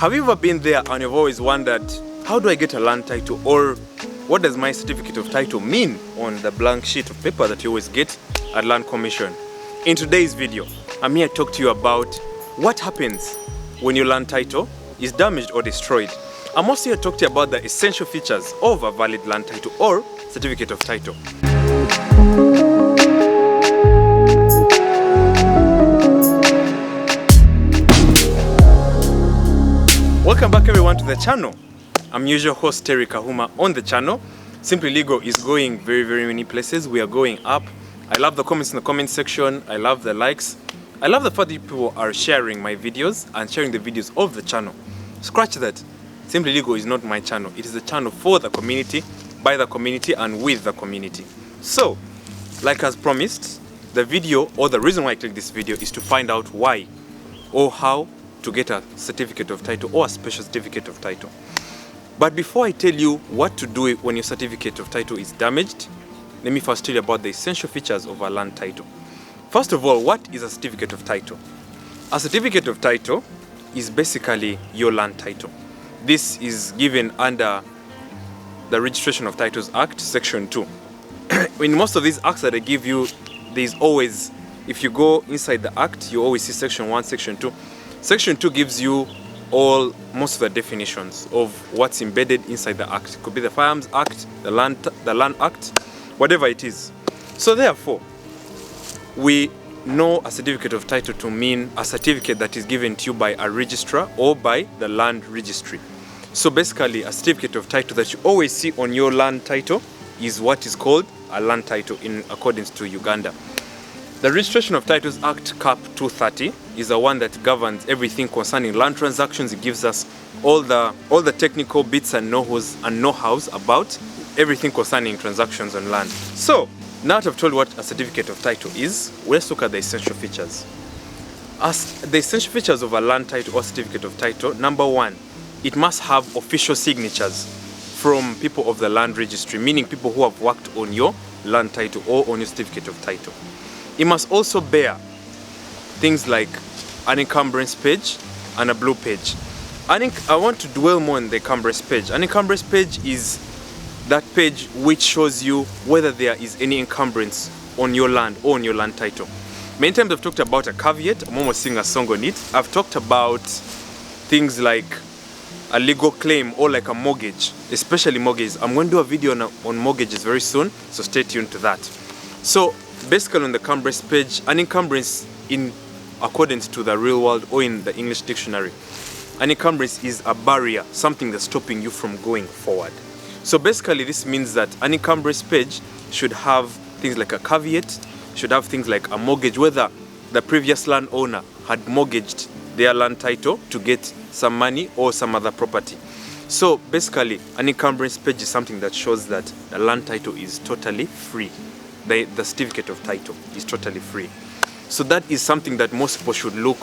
Have you ever been there and you've always wondered, how do I get a land title, or what does my certificate of title mean on the blank sheet of paper that you always get at Land Commission? In today's video, I'm here to talk to you about what happens when your land title is damaged or destroyed. I'm also here to talk to you about the essential features of a valid land title or certificate of title. Welcome back everyone to the channel. I'm usual host Terry Kahuma on the channel. Simply Legal is going very many places. We are going up. I love the comments in the comment section. I love the likes. I love the fact that people are sharing my videos and sharing the videos of the channel. Scratch that. Simply Legal is not my channel. It is a channel for the community, by the community, and with the community. So, like as promised, the video, or the reason why I clicked this video, is to find out why or how to get a certificate of title or a special certificate of title. But before I tell you what to do when your certificate of title is damaged, let me first tell you about the essential features of a land title. First of all, what is a certificate of title? A certificate of title is basically your land title. This is given under the Registration of Titles Act, Section 2. In most of these acts that I give you, there's always, if you go inside the act, you always see Section 1, Section 2. Section 2 gives you most of the definitions of what's embedded inside the act. It could be the Firearms Act, the Land Act, whatever it is. So therefore, we know a certificate of title to mean a certificate that is given to you by a registrar or by the land registry. So basically, a certificate of title that you always see on your land title is what is called a land title in accordance to Uganda. The Registration of Titles Act Cap 230 is the one that governs everything concerning land transactions. It gives us all the technical bits and know-hows about everything concerning transactions on land. So, now that I've told you what a certificate of title is, let's look at the essential features. As the essential features of a land title or certificate of title, number one, it must have official signatures from people of the land registry, meaning people who have worked on your land title or on your certificate of title. It must also bear things like an encumbrance page and a blue page. I want to dwell more on the encumbrance page. An encumbrance page is that page which shows you whether there is any encumbrance on your land or on your land title. Many times I've talked about a caveat. I'm almost singing a song on it. I've talked about things like a legal claim or like a mortgage, especially mortgages. I'm going to do a video on mortgages very soon, so stay tuned to that. So basically on the encumbrance page, an encumbrance in accordance to the real world or in the English dictionary, an encumbrance is a barrier, something that's stopping you from going forward. So basically this means that an encumbrance page should have things like a caveat, should have things like a mortgage, whether the previous landowner had mortgaged their land title to get some money or some other property. So basically an encumbrance page is something that shows that the land title is totally free. The certificate of title is totally free. So that is something that most people should look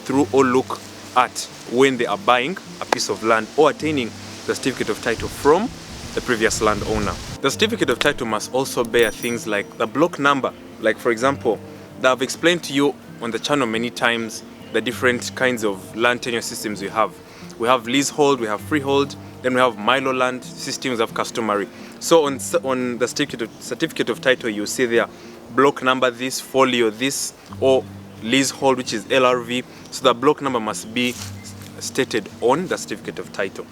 through or look at when they are buying a piece of land or attaining the certificate of title from the previous landowner. The certificate of title must also bear things like the block number. Like for example, that I've explained to you on the channel many times, the different kinds of land tenure systems we have. We have leasehold, we have freehold, then we have Milo land systems, of customary. So on the certificate of title, you see there block number this, folio this, or leasehold, which is LRV. So the block number must be stated on the certificate of title.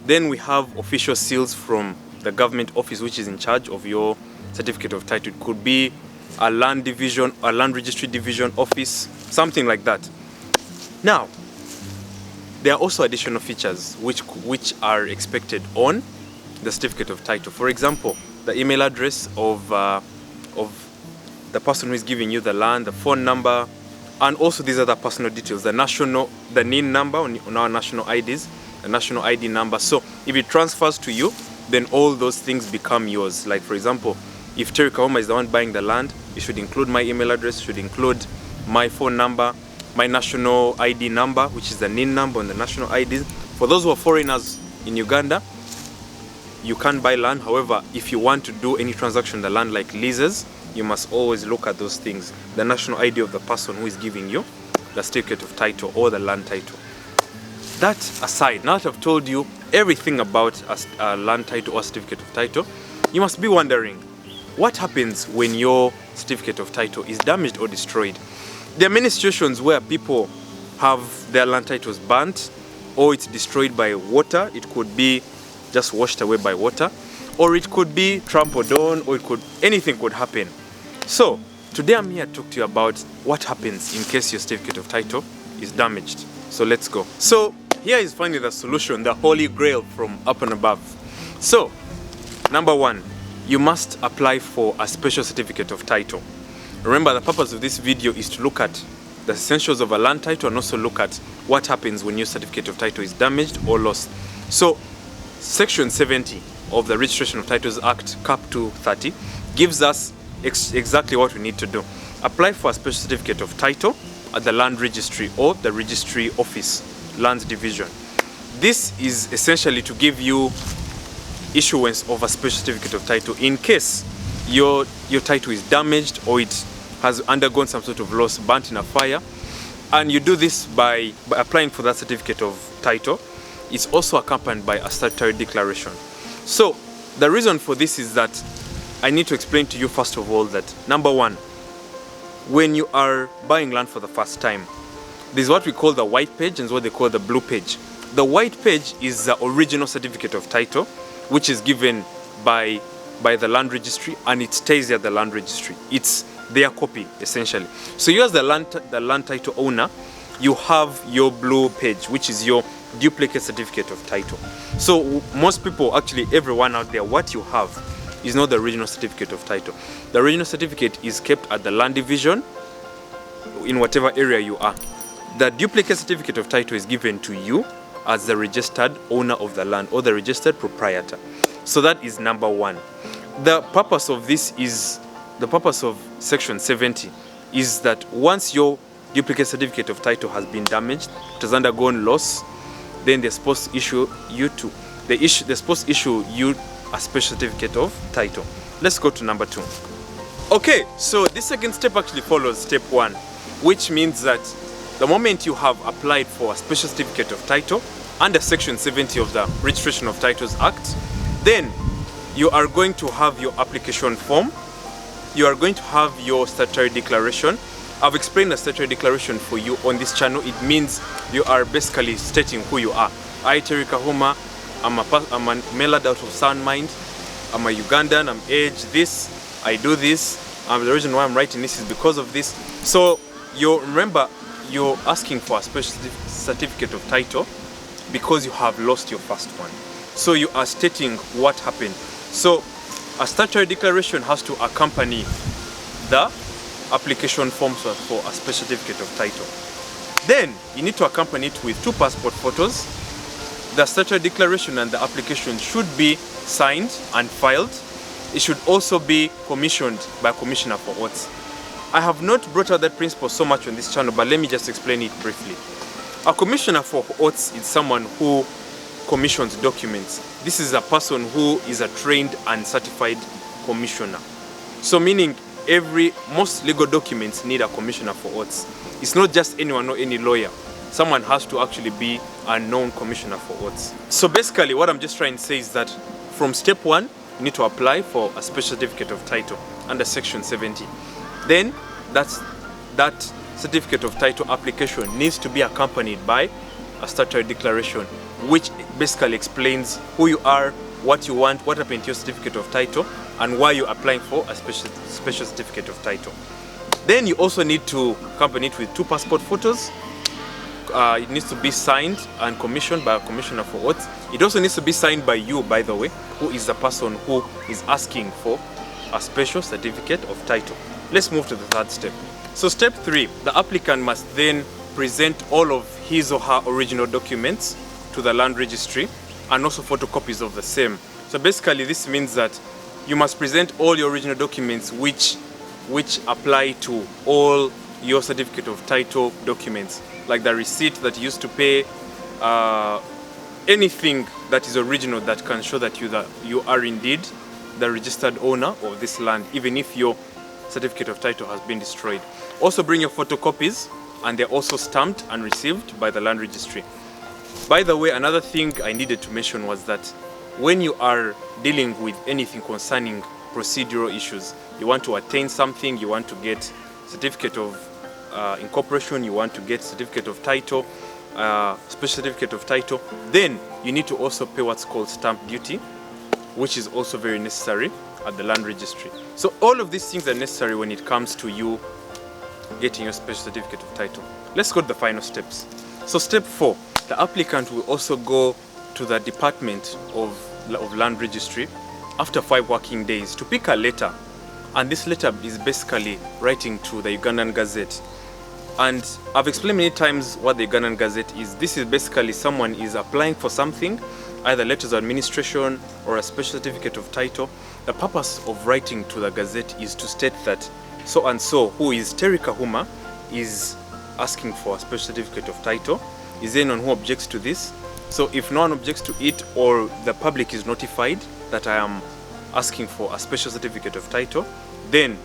Then we have official seals from the government office which is in charge of your certificate of title. It could be a land division, a land registry division office, something like that. Now, there are also additional features which are expected on the certificate of title. For example, the email address of the person who is giving you the land, the phone number, and also these other personal details, the NIN number on our national IDs, the national ID number. So if it transfers to you, then all those things become yours. Like for example, if Terry Kahuma is the one buying the land, it should include my email address, should include my phone number, my national ID number, which is the NIN number on the national IDs. For those who are foreigners in Uganda, you can't buy land. However, if you want to do any transaction on the land like leases, you must always look at those things. The national ID of the person who is giving you the certificate of title or the land title. that aside, now that I've told you everything about a land title or certificate of title, you must be wondering, what happens when your certificate of title is damaged or destroyed? There are many situations where people have their land titles burnt, or it's destroyed by water. It could be just washed away by water, or it could be trampled on, or anything could happen. So today I'm here to talk to you about what happens in case your certificate of title is damaged. So let's go. So here is finally the solution, the holy grail from up and above. So number one, you must apply for a special certificate of title. Remember, the purpose of this video is to look at the essentials of a land title and also look at what happens when your certificate of title is damaged or lost. So section 70 of the Registration of Titles Act, Cap 230, gives us exactly what we need to do. Apply for a special certificate of title at the land registry or the registry office, land division. This is essentially to give you issuance of a special certificate of title in case your title is damaged or it has undergone some sort of loss, burnt in a fire, and you do this by applying for that certificate of title. It's also accompanied by a statutory declaration. So the reason for this is that I need to explain to you first of all that, number one, when you are buying land for the first time, this is what we call the white page and what they call the blue page. The white page is the original certificate of title, which is given by the land registry, and it stays at the land registry. It's their copy essentially. So you as the land title owner, you have your blue page, which is your duplicate certificate of title. So most people, actually everyone out there, what you have is not the original certificate of title. The original certificate is kept at the land division in whatever area you are. The duplicate certificate of title is given to you as the registered owner of the land or the registered proprietor. So that is number one. The purpose of section 70 is that once your duplicate certificate of title has been damaged, it has undergone loss, then they're supposed to issue you a special certificate of title. Let's go to number two. Okay, so this second step actually follows step one, which means that the moment you have applied for a special certificate of title under section 70 of the Registration of Titles Act, then you are going to have your application form, you are going to have your statutory declaration. I've explained the statutory declaration for you on this channel. It means you are basically stating who you are. I, Terry Kahuma, I'm a male out of sound mind, I'm a Ugandan, I'm aged this, I do this, the reason why I'm writing this is because of this. So remember, you're asking for a special certificate of title because you have lost your first one. So you are stating what happened. So a statutory declaration has to accompany the application forms for a special certificate of title. Then you need to accompany it with 2 passport photos. The statutory declaration and the application should be signed and filed. It should also be commissioned by a commissioner for oaths. I have not brought out that principle so much on this channel, but let me just explain it briefly. A commissioner for oaths is someone who commissions documents. This is a person who is a trained and certified commissioner. So meaning most legal documents need a commissioner for oaths. It's not just anyone or any lawyer. Someone has to actually be a known commissioner for oaths. So basically what I'm just trying to say is that from step one, you need to apply for a special certificate of title under section 70. Then that certificate of title application needs to be accompanied by a statutory declaration, which basically explains who you are, what you want, what happened to your certificate of title, and why you're applying for a special certificate of title. Then you also need to accompany it with 2 passport photos. It needs to be signed and commissioned by a commissioner for oaths. It also needs to be signed by you, by the way, who is the person who is asking for a special certificate of title. Let's move to the third step. So step 3, the applicant must then present all of his or her original documents to the land registry and also photocopies of the same. So basically this means that you must present all your original documents which apply to all your certificate of title documents, like the receipt that you used to pay, anything that is original that can show that you are indeed the registered owner of this land, even if your certificate of title has been destroyed. Also bring your photocopies, and they're also stamped and received by the land registry. By the way, another thing I needed to mention was that when you are dealing with anything concerning procedural issues, you want to attain something, you want to get certificate of incorporation, you want to get certificate of title, special certificate of title, then you need to also pay what's called stamp duty, which is also very necessary at the land registry. So all of these things are necessary when it comes to you getting your special certificate of title. Let's go to the final steps. So step 4, the applicant will also go to the Department of Land Registry after 5 working days to pick a letter. And this letter is basically writing to the Ugandan Gazette. And I've explained many times what the Ugandan Gazette is. This is basically someone is applying for something, either letters of administration or a special certificate of title. The purpose of writing to the Gazette is to state that so and so, who is Terry Kahuma, is asking for a special certificate of title. Is there anyone who objects to this? So if no one objects to it, or the public is notified that I am asking for a special certificate of title, then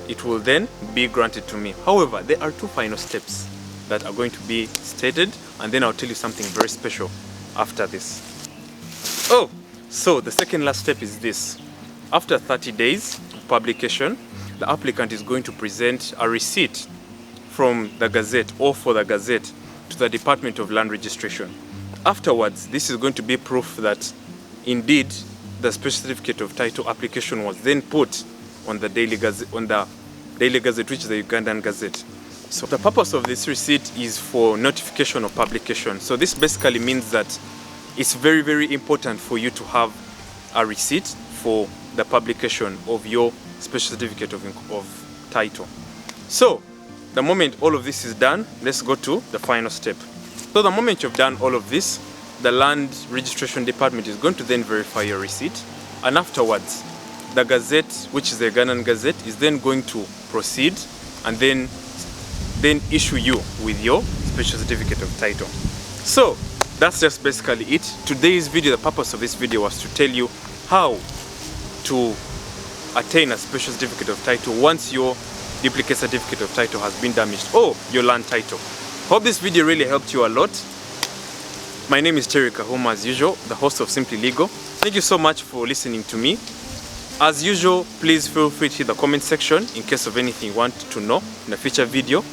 it will then be granted to me. However, there are 2 final steps that are going to be stated, and then I'll tell you something very special after this. Oh, so the second last step is this. After 30 days of publication, the applicant is going to present a receipt from the Gazette or for the Gazette to the Department of Land Registration. Afterwards, this is going to be proof that indeed the special certificate of title application was then put on the Daily Gazette, which is the Ugandan Gazette. So the purpose of this receipt is for notification of publication. So this basically means that it's very, very important for you to have a receipt for the publication of your special certificate of title. So the moment all of this is done, let's go to the final step. So the moment you've done all of this, the Land Registration Department is going to then verify your receipt, and afterwards the Gazette, which is the Ugandan Gazette, is then going to proceed and then issue you with your special certificate of title. So that's just basically it. Today's video, the purpose of this video was to tell you how to attain a special certificate of title once your duplicate certificate of title has been damaged, or your land title. Hope this video really helped you a lot. My name is Terry Kahuma, as usual, the host of Simply Legal. Thank you so much for listening to me. As usual, please feel free to hit the comment section in case of anything you want to know in a future video.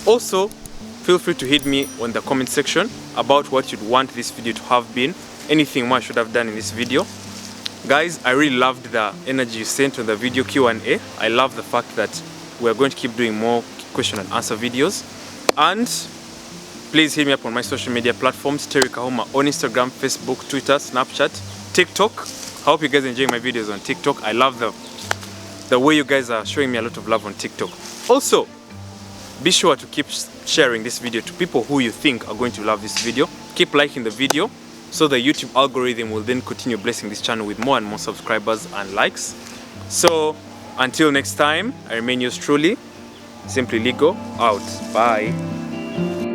Also, feel free to hit me on the comment section about what you'd want this video to have been, anything more I should have done in this video. Guys, I really loved the energy you sent on the video Q&A. I love the fact that we're going to keep doing more question and answer videos. And please hit me up on my social media platforms, Terry Kahuma on Instagram, Facebook, Twitter, Snapchat, TikTok. I hope you guys enjoy my videos on TikTok. I love the way you guys are showing me a lot of love on TikTok. Also, be sure to keep sharing this video to people who you think are going to love this video. Keep liking the video so the YouTube algorithm will then continue blessing this channel with more and more subscribers and likes. So until next time, I remain yours truly, Simply Legal, out. Bye.